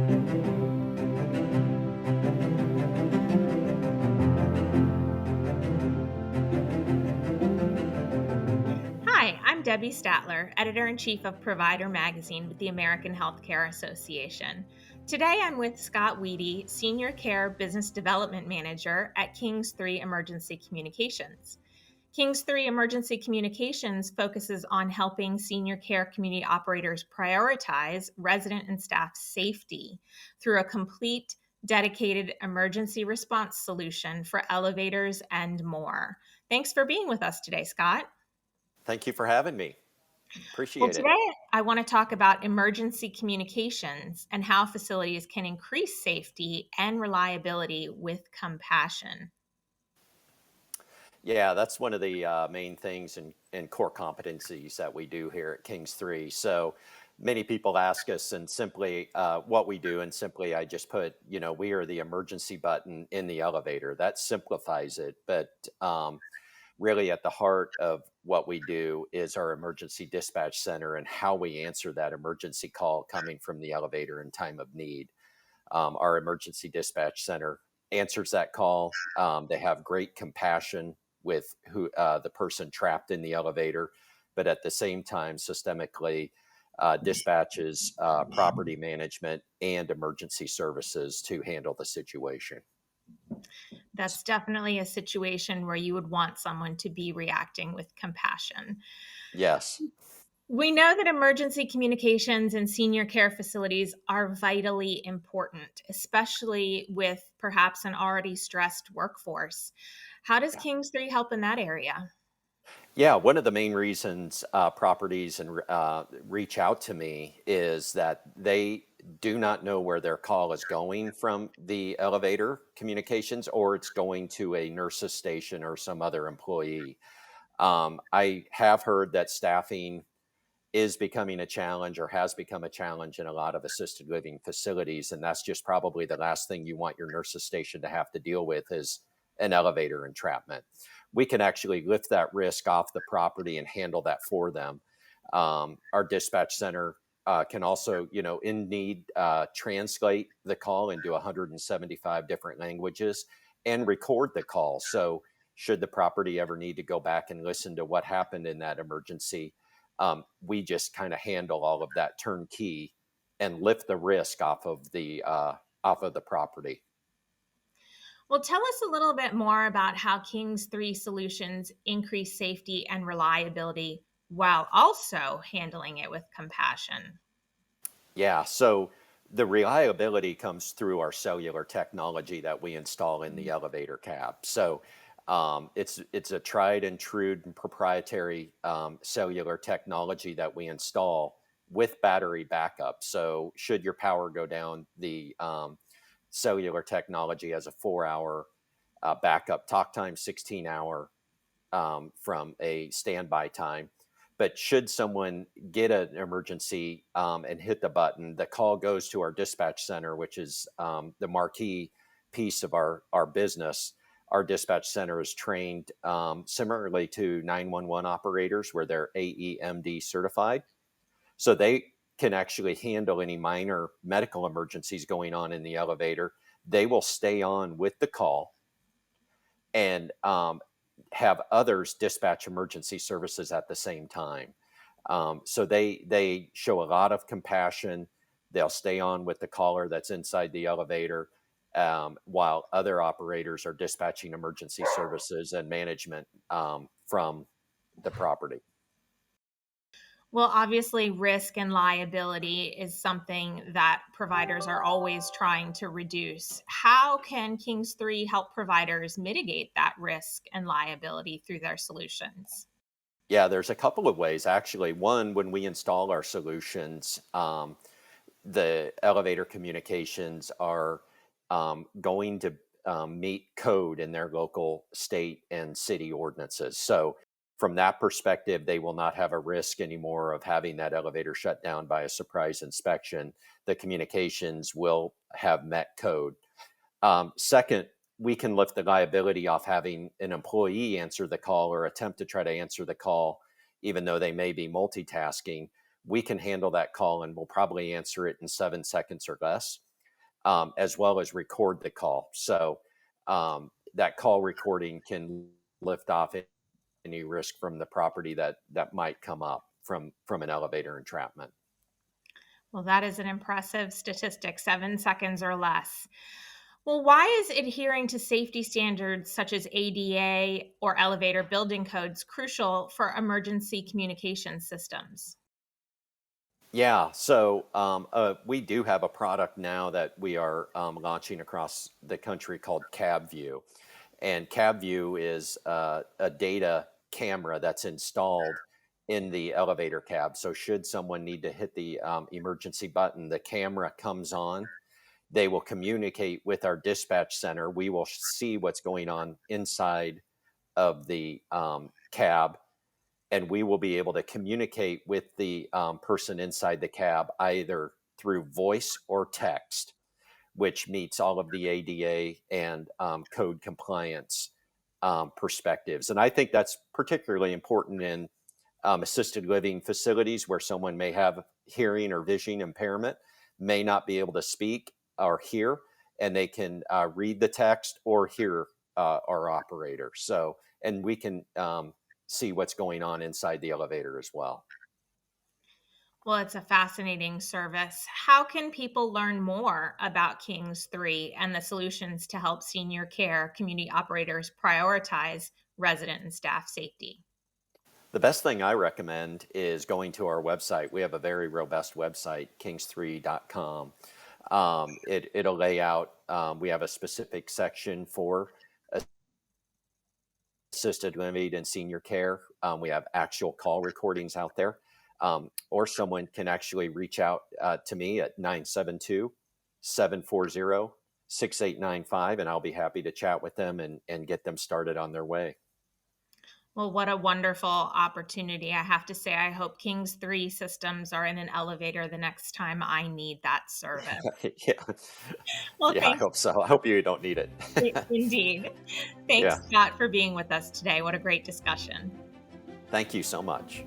Hi, I'm Debbie Statler, editor in chief of Provider Magazine with the American Healthcare Association. Today I'm with Scott Wede, Senior Care Business Development Manager at Kings 3 Emergency Communications. Kings 3 Emergency Communications focuses on helping senior care community operators prioritize resident and staff safety through a complete, dedicated emergency response solution for elevators and more. Thanks for being with us today, Scott. Thank you for having me. Well, Appreciate it. today I want to talk about emergency communications and how facilities can increase safety and reliability with compassion. Yeah, that's one of the main things and core competencies that we do here at Kings 3. So many people ask us and simply what we do, and simply I just put, we are the emergency button in the elevator. That simplifies it. But really at the heart of what we do is our emergency dispatch center and how we answer that emergency call coming from the elevator in time of need. Our emergency dispatch center answers that call. They have great compassion with the person trapped in the elevator, but at the same time, systemically dispatches property management and emergency services to handle the situation. That's definitely a situation where you would want someone to be reacting with compassion. Yes. We know that emergency communications in senior care facilities are vitally important, especially with perhaps an already stressed workforce. How does Kings 3 help in that area? Yeah, one of the main reasons properties and reach out to me is that they do not know where their call is going from the elevator communications, or it's going to a nurse's station or some other employee. I have heard that staffing is becoming a challenge or has become a challenge in a lot of assisted living facilities, and that's just probably the last thing you want your nurse's station to have to deal with is an elevator entrapment. We can actually lift that risk off the property and handle that for them. Our dispatch center can also, in need, translate the call into 175 different languages and record the call. So, should the property ever need to go back and listen to what happened in that emergency, we just kind of handle all of that turnkey and lift the risk off of the property. Well, tell us a little bit more about how Kings 3 solutions increase safety and reliability while also handling it with compassion. Yeah, so the reliability comes through our cellular technology that we install in the elevator cab. So it's a tried and true and proprietary cellular technology that we install with battery backup. So should your power go down, the cellular technology has a 4 hour backup talk time, 16 hour from a standby time. But should someone get an emergency and hit the button, the call goes to our dispatch center, which is the marquee piece of our business. Our dispatch center is trained similarly to 911 operators, where they're AEMD certified. So they can actually handle any minor medical emergencies going on in the elevator. They will stay on with the call and have others dispatch emergency services at the same time. So they show a lot of compassion. They'll stay on with the caller that's inside the elevator, while other operators are dispatching emergency services and management from the property. Well, obviously, risk and liability is something that providers are always trying to reduce. How can Kings 3 help providers mitigate that risk and liability through their solutions? Yeah, there's a couple of ways actually. One, when we install our solutions, the elevator communications are going to meet code in their local state and city ordinances. So, from that perspective, they will not have a risk anymore of having that elevator shut down by a surprise inspection. The communications will have met code. Second, we can lift the liability off having an employee answer the call or attempt to try to answer the call, even though they may be multitasking. We can handle that call and we'll probably answer it in 7 seconds or less. as well as record the call. So that call recording can lift off any risk from the property that might come up from an elevator entrapment. Well, that is an impressive statistic, 7 seconds or less. Well, why is adhering to safety standards such as ADA or elevator building codes crucial for emergency communication systems? Yeah, so we do have a product now that we are launching across the country called CabView. And CabView is a data camera that's installed in the elevator cab. So, should someone need to hit the emergency button, the camera comes on. They will communicate with our dispatch center. We will see what's going on inside of the cab, and we will be able to communicate with the person inside the cab either through voice or text, which meets all of the ADA and code compliance perspectives. And I think that's particularly important in assisted living facilities where someone may have hearing or vision impairment, may not be able to speak or hear, and they can read the text or hear our operator. So, and we can see what's going on inside the elevator as well. Well, it's a fascinating service. How can people learn more about Kings 3 and the solutions to help senior care community operators prioritize resident and staff safety? The best thing I recommend is going to our website. We have a very robust website, kings3.com. It'll lay out, we have a specific section for assisted living and senior care. We have actual call recordings out there. Or someone can actually reach out to me at 972-740-6895, and I'll be happy to chat with them and get them started on their way. Well, what a wonderful opportunity. I have to say, I hope Kings 3 systems are in an elevator the next time I need that service. Yeah. Well, Yeah, I thanks. hope so. I hope you don't need it. Indeed. Thanks, Yeah. Scott, for being with us today. What a great discussion. Thank you so much.